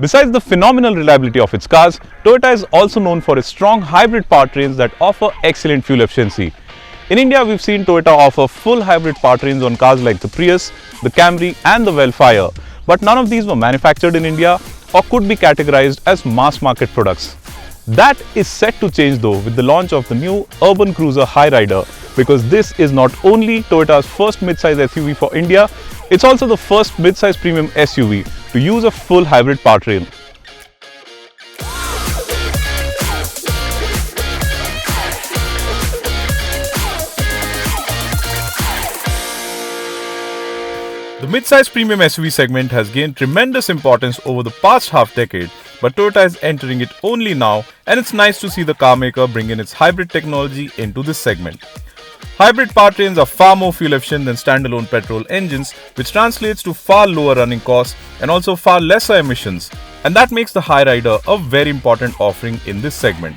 Besides the phenomenal reliability of its cars, Toyota is also known for its strong hybrid powertrains that offer excellent fuel efficiency. In India, we've seen Toyota offer full hybrid powertrains on cars like the Prius, the Camry and the Velfire, but none of these were manufactured in India or could be categorized as mass market products. That is set to change though with the launch of the new Urban Cruiser Hyryder, because this is not only Toyota's first midsize SUV for India, it's also the first midsize premium SUV to use a full hybrid powertrain. The midsize premium SUV segment has gained tremendous importance over the past half decade, but Toyota is entering it only now, and it's nice to see the car maker bring in its hybrid technology into this segment. Hybrid powertrains are far more fuel efficient than standalone petrol engines, which translates to far lower running costs and also far lesser emissions, and that makes the Hyryder a very important offering in this segment.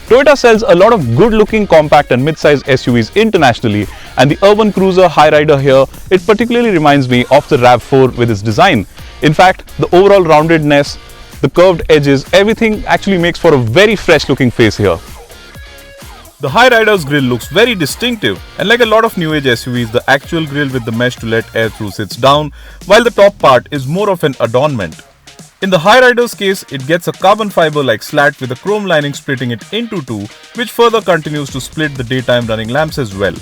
Toyota sells a lot of good-looking compact and mid-size SUVs internationally, and the Urban Cruiser Hyryder here, it particularly reminds me of the RAV4 with its design. In fact, the overall roundedness, the curved edges, everything actually makes for a very fresh-looking face here. The Hyryder's grille looks very distinctive, and like a lot of new age SUVs, the actual grille with the mesh to let air through sits down, while the top part is more of an adornment. In the Hyryder's case, it gets a carbon fiber like slat with a chrome lining splitting it into two, which further continues to split the daytime running lamps as well.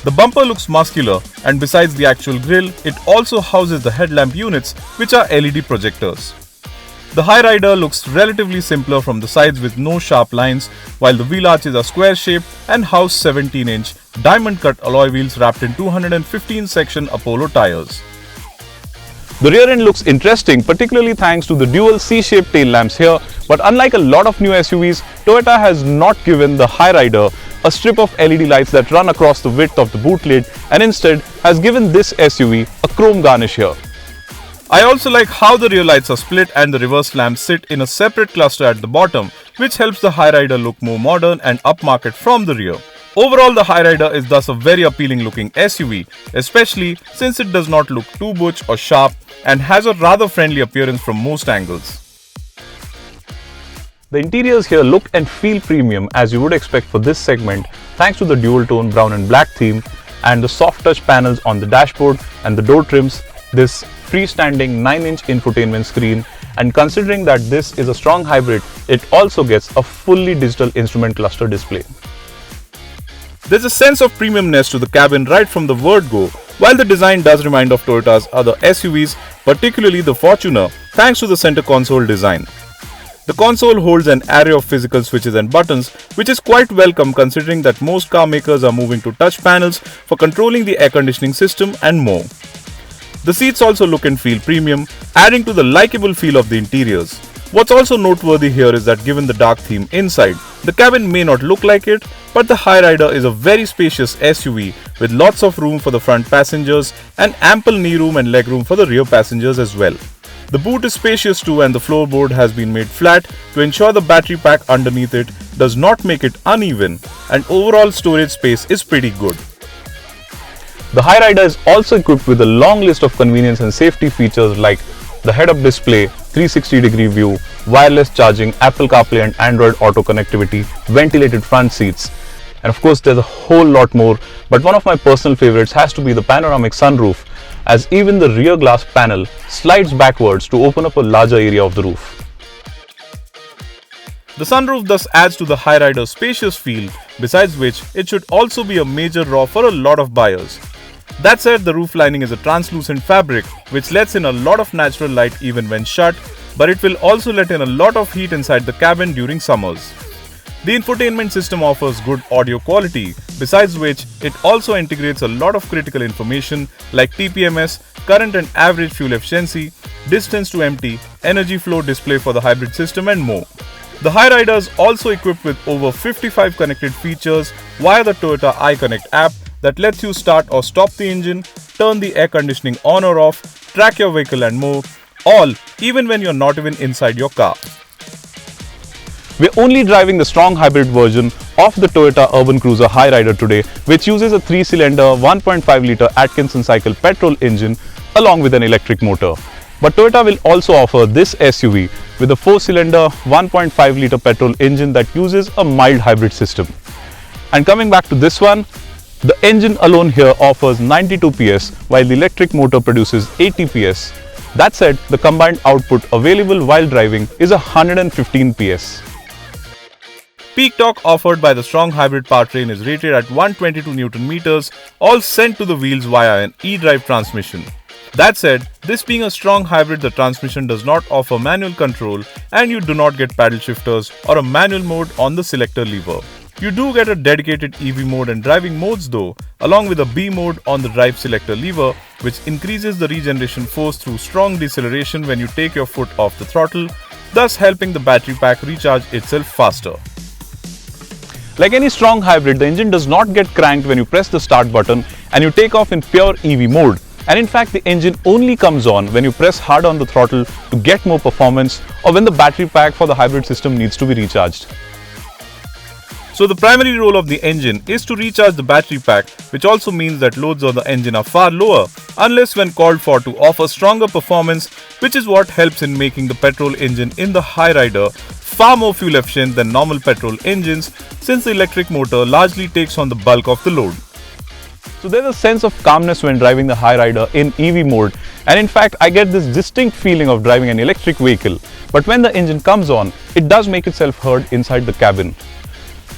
The bumper looks muscular, and besides the actual grille, it also houses the headlamp units, which are LED projectors. The Hyryder looks relatively simpler from the sides with no sharp lines, while the wheel arches are square shaped and house 17-inch diamond cut alloy wheels wrapped in 215 section Apollo tires. The rear end looks interesting, particularly thanks to the dual C-shaped tail lamps here, but unlike a lot of new SUVs, Toyota has not given the Hyryder a strip of LED lights that run across the width of the boot lid, and instead has given this SUV a chrome garnish here. I also like how the rear lights are split and the reverse lamps sit in a separate cluster at the bottom, which helps the Hyryder look more modern and upmarket from the rear. Overall, the Hyryder is thus a very appealing looking SUV, especially since it does not look too butch or sharp and has a rather friendly appearance from most angles. The interiors here look and feel premium as you would expect for this segment, thanks to the dual tone brown and black theme and the soft touch panels on the dashboard and the door trims, this freestanding 9-inch infotainment screen, and considering that this is a strong hybrid, it also gets a fully digital instrument cluster display. There's a sense of premiumness to the cabin right from the word go, while the design does remind of Toyota's other SUVs, particularly the Fortuner, thanks to the center console design. The console holds an array of physical switches and buttons, which is quite welcome considering that most car makers are moving to touch panels for controlling the air conditioning system and more. The seats also look and feel premium, adding to the likeable feel of the interiors. What's also noteworthy here is that given the dark theme inside, the cabin may not look like it, but the Hyryder is a very spacious SUV with lots of room for the front passengers and ample knee room and leg room for the rear passengers as well. The boot is spacious too, and the floorboard has been made flat to ensure the battery pack underneath it does not make it uneven, and overall storage space is pretty good. The Hyryder is also equipped with a long list of convenience and safety features like the head-up display, 360-degree view, wireless charging, Apple CarPlay and Android Auto connectivity, ventilated front seats, and of course there's a whole lot more, but one of my personal favorites has to be the panoramic sunroof, as even the rear glass panel slides backwards to open up a larger area of the roof. The sunroof thus adds to the Hyryder's spacious feel, besides which it should also be a major draw for a lot of buyers. That said, the roof lining is a translucent fabric which lets in a lot of natural light even when shut, but it will also let in a lot of heat inside the cabin during summers. The infotainment system offers good audio quality, besides which it also integrates a lot of critical information like TPMS, current and average fuel efficiency, distance to empty, energy flow display for the hybrid system and more. The Hyryder is also equipped with over 55 connected features via the Toyota iConnect app that lets you start or stop the engine, turn the air conditioning on or off, track your vehicle and more, all even when you're not even inside your car. We're only driving the strong hybrid version of the Toyota Urban Cruiser Hyryder today, which uses a 3-cylinder 1.5-litre Atkinson cycle petrol engine along with an electric motor. But Toyota will also offer this SUV with a 4-cylinder 1.5 litre petrol engine that uses a mild hybrid system. And coming back to this one, the engine alone here offers 92 PS while the electric motor produces 80 PS. That said, the combined output available while driving is 115 PS. Peak torque offered by the strong hybrid powertrain is rated at 122 Nm, all sent to the wheels via an eDrive transmission. That said, this being a strong hybrid, the transmission does not offer manual control and you do not get paddle shifters or a manual mode on the selector lever. You do get a dedicated EV mode and driving modes though, along with a B mode on the drive selector lever, which increases the regeneration force through strong deceleration when you take your foot off the throttle, thus helping the battery pack recharge itself faster. Like any strong hybrid, the engine does not get cranked when you press the start button and you take off in pure EV mode. And in fact, the engine only comes on when you press hard on the throttle to get more performance or when the battery pack for the hybrid system needs to be recharged. So the primary role of the engine is to recharge the battery pack, which also means that loads on the engine are far lower unless when called for to offer stronger performance, which is what helps in making the petrol engine in the Hyryder far more fuel efficient than normal petrol engines, since the electric motor largely takes on the bulk of the load. So there's a sense of calmness when driving the Hyryder in EV mode, and in fact I get this distinct feeling of driving an electric vehicle, but when the engine comes on, it does make itself heard inside the cabin.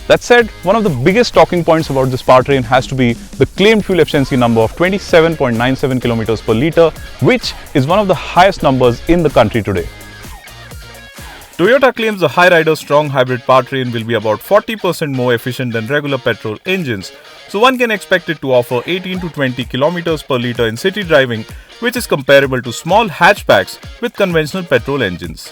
That said, one of the biggest talking points about this powertrain has to be the claimed fuel efficiency number of 27.97 km per litre, which is one of the highest numbers in the country today. Toyota claims the Hyryder's strong hybrid powertrain will be about 40% more efficient than regular petrol engines, so one can expect it to offer 18 to 20 km per litre in city driving, which is comparable to small hatchbacks with conventional petrol engines.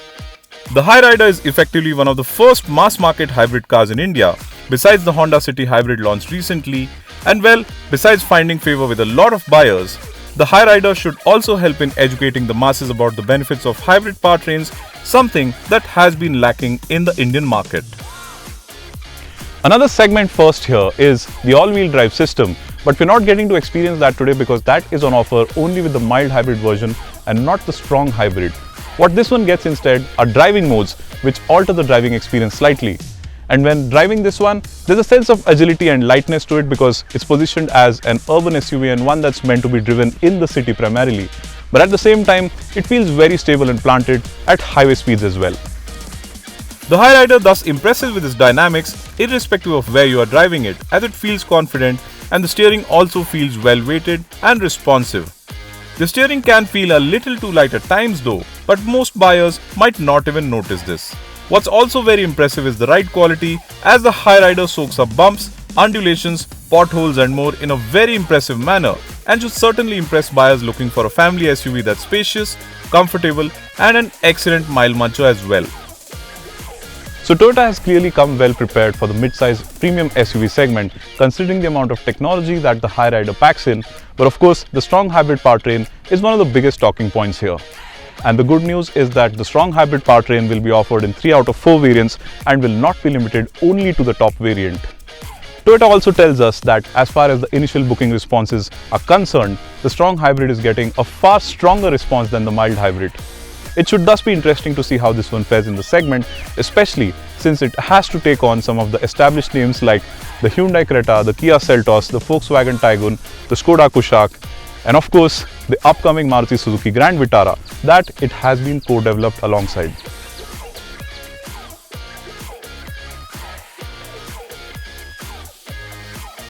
The Hyryder is effectively one of the first mass-market hybrid cars in India, besides the Honda City Hybrid launched recently, and well, besides finding favour with a lot of buyers, the Hyryder should also help in educating the masses about the benefits of hybrid powertrains, something that has been lacking in the Indian market. Another segment first here is the all-wheel drive system, but we're not getting to experience that today because that is on offer only with the mild hybrid version and not the strong hybrid. What this one gets instead are driving modes which alter the driving experience slightly. And when driving this one, there's a sense of agility and lightness to it because it's positioned as an urban SUV and one that's meant to be driven in the city primarily. But at the same time, it feels very stable and planted at highway speeds as well. The Hyryder thus impresses with its dynamics irrespective of where you are driving it, as it feels confident and the steering also feels well weighted and responsive. The steering can feel a little too light at times though, but most buyers might not even notice this. What's also very impressive is the ride quality, as the Hyryder soaks up bumps, undulations, potholes and more in a very impressive manner, and should certainly impress buyers looking for a family SUV that's spacious, comfortable and an excellent mile muncher as well. So Toyota has clearly come well prepared for the mid-size premium SUV segment, considering the amount of technology that the Hyryder packs in, but of course the strong hybrid powertrain is one of the biggest talking points here. And the good news is that the strong hybrid powertrain will be offered in 3 out of 4 variants and will not be limited only to the top variant. Toyota also tells us that as far as the initial booking responses are concerned, the strong hybrid is getting a far stronger response than the mild hybrid. It should thus be interesting to see how this one fares in the segment, especially since it has to take on some of the established names like the Hyundai Creta, the Kia Seltos, the Volkswagen Tiguan, the Skoda Kushaq, and of course the upcoming Maruti Suzuki Grand Vitara that it has been co-developed alongside.